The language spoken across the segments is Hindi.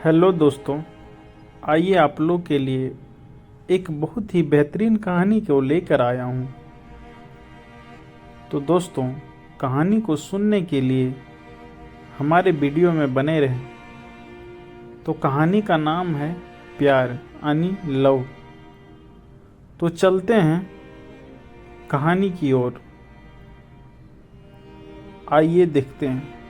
हेलो दोस्तों, आइए आप लोग के लिए एक बहुत ही बेहतरीन कहानी को लेकर आया हूँ। तो दोस्तों, कहानी को सुनने के लिए हमारे वीडियो में बने रहें। तो कहानी का नाम है प्यार यानी लव। तो चलते हैं कहानी की ओर, आइए देखते हैं।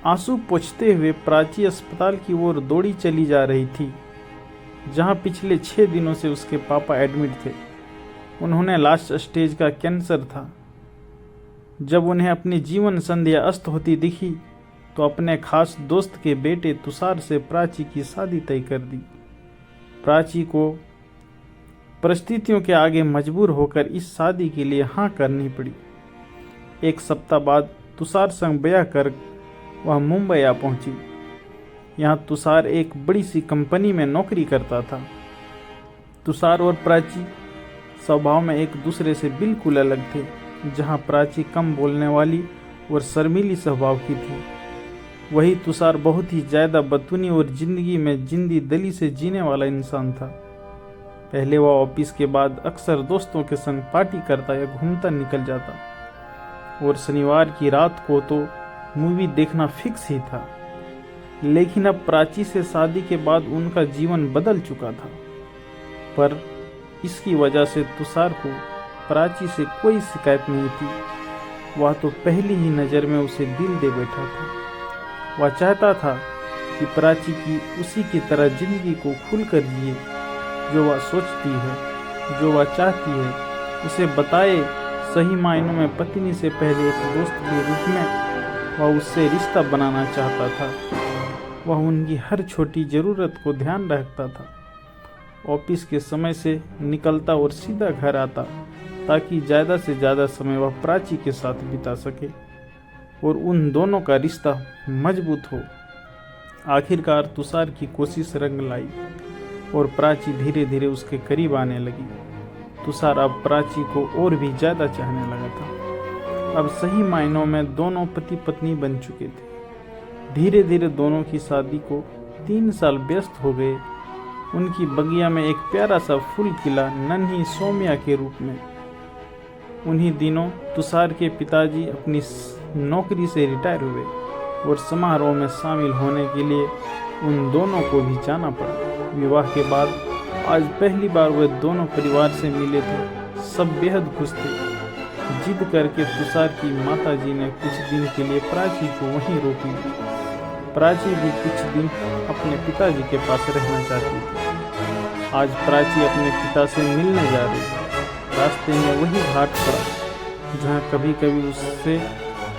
आंसू पोंछते हुए प्राची अस्पताल की ओर दौड़ी चली जा रही थी, जहां पिछले 6 दिनों से उसके पापा एडमिट थे। उन्होंने लास्ट स्टेज का कैंसर था। जब उन्हें अपनी जीवन संध्या अस्त होती दिखी तो अपने खास दोस्त के बेटे तुषार से प्राची की शादी तय कर दी। प्राची को परिस्थितियों के आगे मजबूर होकर इस शादी के लिए हाँ करनी पड़ी। 1 सप्ताह बाद तुषार संग ब्याह कर वह मुंबई आ पहुंची। यहाँ तुषार एक बड़ी सी कंपनी में नौकरी करता था। तुषार और प्राची स्वभाव में एक दूसरे से बिल्कुल अलग थे। जहाँ प्राची कम बोलने वाली और शर्मीली स्वभाव की थी, वही तुषार बहुत ही ज़्यादा बतूनी और ज़िंदगी में जिंदी दिली से जीने वाला इंसान था। पहले वह ऑफिस के बाद अक्सर दोस्तों के संग पार्टी करता या घूमता निकल जाता, और शनिवार की रात को तो मूवी देखना फिक्स ही था। लेकिन अब प्राची से शादी के बाद उनका जीवन बदल चुका था। पर इसकी वजह से तुषार को प्राची से कोई शिकायत नहीं थी। वह तो पहली ही नज़र में उसे दिल दे बैठा था। वह चाहता था कि प्राची की उसी की तरह जिंदगी को खुलकर जिए। जो वह सोचती है, जो वह चाहती है, उसे बताए। सही मायनों में पत्नी से पहले एक दोस्त के रूप में वह उससे रिश्ता बनाना चाहता था। वह उनकी हर छोटी ज़रूरत को ध्यान रखता था। ऑफिस के समय से निकलता और सीधा घर आता, ताकि ज़्यादा से ज़्यादा समय वह प्राची के साथ बिता सके और उन दोनों का रिश्ता मजबूत हो। आखिरकार तुषार की कोशिश रंग लाई और प्राची धीरे धीरे उसके करीब आने लगी। तुषार अब प्राची को और भी ज़्यादा चाहने लगा था। अब सही मायनों में दोनों पति पत्नी बन चुके थे। धीरे धीरे दोनों की शादी को 3 साल व्यस्त हो गए। उनकी बगिया में एक प्यारा सा फूल खिला, नन्ही सौम्या के रूप में। उन्हीं दिनों तुषार के पिताजी अपनी नौकरी से रिटायर हुए और समारोह में शामिल होने के लिए उन दोनों को भी जाना पड़ा। विवाह के बाद आज पहली बार वे दोनों परिवार से मिले थे। सब बेहद खुश थे। जिद करके तुषार की माताजी ने कुछ दिन के लिए प्राची को वहीं रोक लिया। प्राची भी कुछ दिन अपने पिताजी के पास रहना चाहती थी। आज प्राची अपने पिता से मिलने जा रही थी। रास्ते में वही घाट पड़ा जहाँ कभी कभी उससे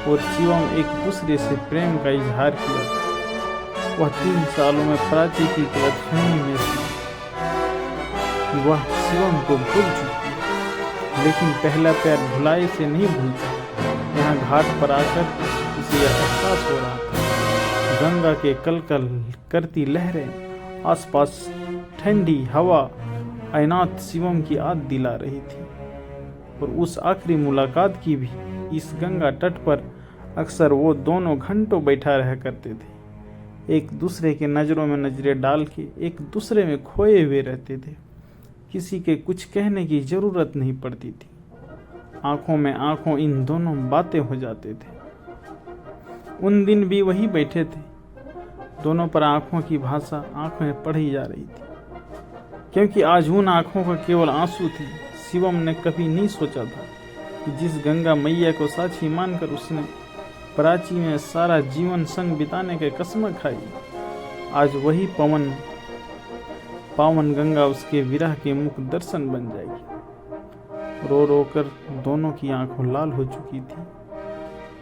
और शिवम एक दूसरे से प्रेम का इजहार किया था। वह 3 सालों में प्राची की गलतफहमी में थी कि वह शिवम को भूल चुकी, लेकिन पहला प्यार भुलाए से नहीं भूलता। यहाँ घाट पर आकर उसे यह एहसास हो रहा था। गंगा के कलकल करती लहरें, आसपास ठंडी हवा आयनात शिवम की याद दिला रही थी। और उस आखिरी मुलाकात की भी इस गंगा तट पर अक्सर वो दोनों घंटों बैठा रहा करते थे। एक दूसरे के नज़रों में नज़रें डाल के एक दूसरे में खोए हुए रहते थे। किसी के कुछ कहने की ज़रूरत नहीं पड़ती थी। आंखों में आंखों इन दोनों बातें हो जाते थे। उन दिन भी वही बैठे थे। दोनों पर आंखों की भाषा आंखें पढ़ी जा रही थी, क्योंकि आज उन आंखों का केवल आंसू थे। शिवम ने कभी नहीं सोचा था कि जिस गंगा मैया को साक्षी मानकर उसने प्राची में सारा जीवन संग बिताने के कसम खाई, आज वही पावन गंगा उसके विरह के मुख दर्शन बन जाएगी। रो रो कर दोनों की आंखें लाल हो चुकी थी।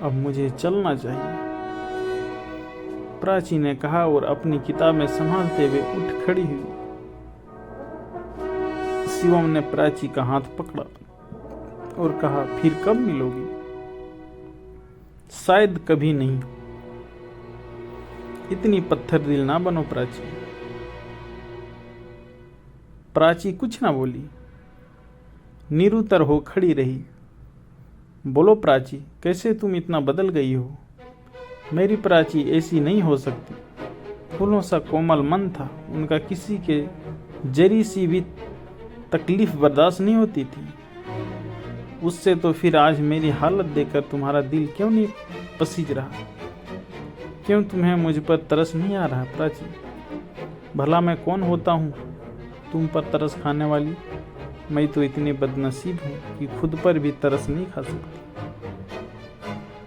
अब मुझे चलना चाहिए, प्राची ने कहा और अपनी किताबें संभालते हुए उठ खड़ी हुई। शिवम ने प्राची का हाथ पकड़ा और कहा, फिर कब मिलोगी? शायद कभी नहीं। इतनी पत्थर दिल ना बनो प्राची। प्राची कुछ ना बोली, निरुत्तर हो खड़ी रही। बोलो प्राची, कैसे तुम इतना बदल गई हो? मेरी प्राची ऐसी नहीं हो सकती। फूलों सा कोमल मन था, उनका किसी के जरी सी भी तकलीफ बर्दाश्त नहीं होती थी। उससे तो फिर आज मेरी हालत देखकर तुम्हारा दिल क्यों नहीं पसीज रहा? क्यों तुम्हें मुझ पर तरस नहीं आ रहा प्राची? भला मैं कौन होता हूँ तुम पर तरस खाने वाली? मैं तो इतनी बदनसीब हूँ कि खुद पर भी तरस नहीं खा सकती।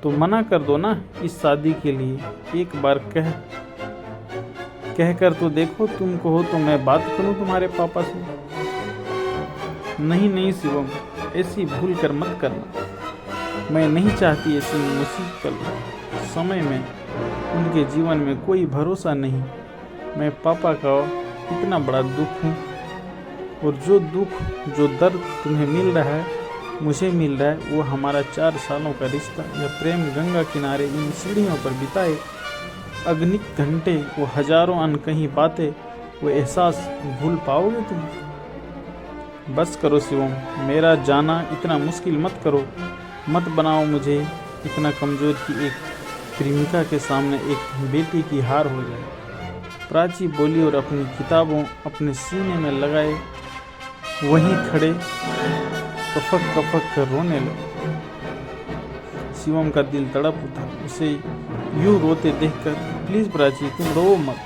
तो मना कर दो ना इस शादी के लिए, एक बार कह कर तो देखो। तुम कहो तो मैं बात करूँ तुम्हारे पापा से। नहीं शिवम, ऐसी भूल कर मत करना। मैं नहीं चाहती ऐसी मुसीबत समय में उनके जीवन में कोई भरोसा नहीं। मैं पापा का इतना बड़ा दुख हूँ, और जो दुख जो दर्द तुम्हें मिल रहा है मुझे मिल रहा है, वो हमारा 4 सालों का रिश्ता, यह प्रेम गंगा किनारे इन सीढ़ियों पर बिताए अग्निक घंटे, वो हजारों अनकही बातें, वो एहसास भूल पाओगे तुम? बस करो शिवम, मेरा जाना इतना मुश्किल मत करो। मत बनाओ मुझे इतना कमज़ोर कि एक प्रेमिका के सामने एक बेटी की हार हो जाए। प्राची बोली और अपनी किताबों अपने सीने में लगाए वहीं खड़े कफक कर रोने लगे। शिवम का दिल तड़प उठा उसे यूं रोते देखकर। प्लीज़ प्राची, तुम रो मत।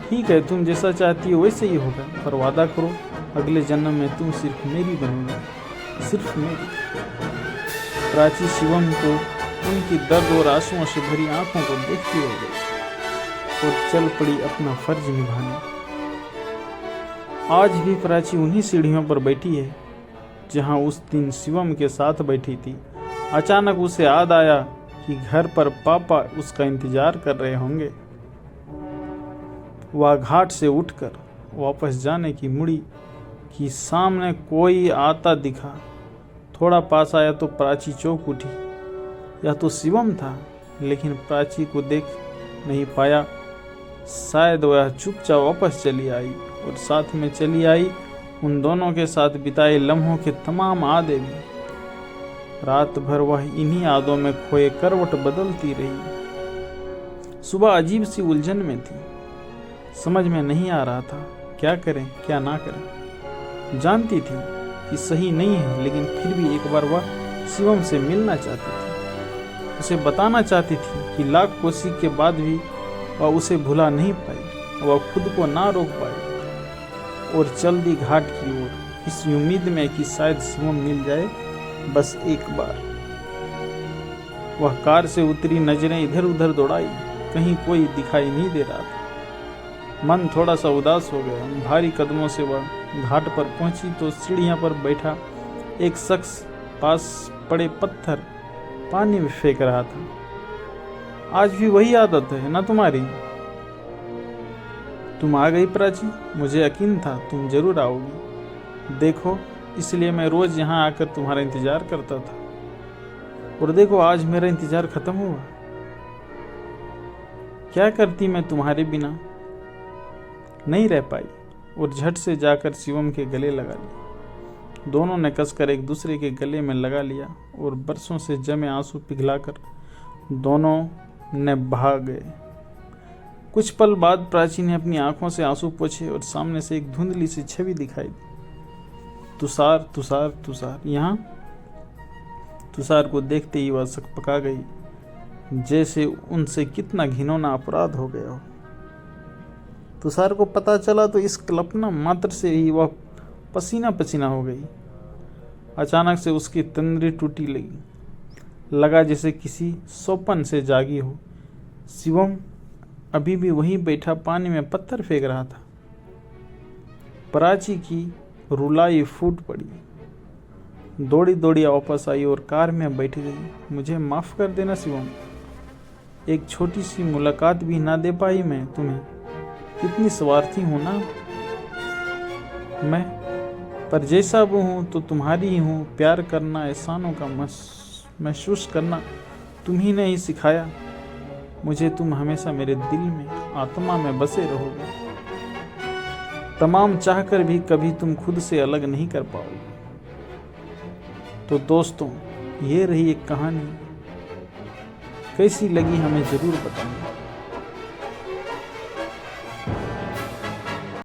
ठीक है, तुम जैसा चाहती हो वैसे ही होगा, पर वादा करो अगले जन्म में तुम सिर्फ मेरी बनोगी, सिर्फ मेरी। प्राची शिवम को उनकी दर्द और आंसुओं से भरी आंखों को देखती रह गई और चल पड़ी अपना फर्ज निभाने। आज भी प्राची उन्हीं सीढ़ियों पर बैठी है जहां उस दिन शिवम के साथ बैठी थी। अचानक उसे याद आया कि घर पर पापा उसका इंतजार कर रहे होंगे। वह घाट से उठकर वापस जाने की मुड़ी कि सामने कोई आता दिखा। थोड़ा पास आया तो प्राची चौंक उठी। यह तो शिवम था, लेकिन प्राची को देख नहीं पाया। शायद वह चुपचाप वापस चली आई और साथ में चली आई उन दोनों के साथ बिताए लम्हों के तमाम यादें भी। रात भर वह इन्हीं यादों में खोए करवट बदलती रही। सुबह अजीब सी उलझन में थी, समझ में नहीं आ रहा था क्या करें क्या ना करें। जानती थी कि सही नहीं है, लेकिन फिर भी एक बार वह शिवम से मिलना चाहती थी। उसे बताना चाहती थी कि लाख कोशिश के बाद भी वह उसे भुला नहीं पाई। वह खुद को ना रोक पाई और चल दी घाट की ओर, इस उम्मीद में कि शायद शिवम मिल जाए बस एक बार। वह कार से उतरी, नजरें इधर उधर दौड़ाई, कहीं कोई दिखाई नहीं दे रहा था। मन थोड़ा सा उदास हो गया। भारी कदमों से वह घाट पर पहुंची तो सीढ़ियां पर बैठा एक शख्स पास पड़े पत्थर पानी में फेंक रहा था। आज भी वही आदत है ना तुम्हारी? तुम आ गई प्राची, मुझे यकीन था तुम जरूर आओगी। देखो, इसलिए मैं रोज यहाँ आकर तुम्हारा इंतजार करता था, और देखो आज मेरा इंतजार खत्म हुआ। क्या करती मैं तुम्हारे बिना? नहीं रह पाई और झट से जाकर शिवम के गले लगा लिया। दोनों ने कसकर एक दूसरे के गले में लगा लिया और बरसों से जमे आंसू पिघलाकर दोनों ने भाग गए। कुछ पल बाद प्राची ने अपनी आंखों से आंसू पोंछे और सामने से एक धुंधली सी छवि दिखाई दी। तुषार तुषार तुषार यहाँ। तुषार को देखते ही वह सकपका गई, जैसे उनसे कितना घिनौना अपराध हो गया हो। तुषार को पता चला तो इस कल्पना मात्र से ही वह पसीना पसीना हो गई। अचानक से उसकी तंद्री टूटी लगा जैसे किसी स्वप्न से जागी हो। शिवम अभी भी वहीं बैठा पानी में पत्थर फेंक रहा था। प्राची की रुलाई फूट पड़ी। दौड़ी दौड़ी वापस आई और कार में बैठ गई। मुझे माफ़ कर देना शिवम, एक छोटी सी मुलाकात भी ना दे पाई मैं तुम्हें। कितनी स्वार्थी हूँ ना मैं, पर जैसा वो हूँ तो तुम्हारी ही हूँ। प्यार करना, एहसानों का महसूस करना तुम ही ने ही सिखाया मुझे। तुम हमेशा मेरे दिल में, आत्मा में बसे रहोगे। तमाम चाहकर भी कभी तुम खुद से अलग नहीं कर पाओगे। तो दोस्तों, ये रही एक कहानी। कैसी लगी हमें ज़रूर बताएं।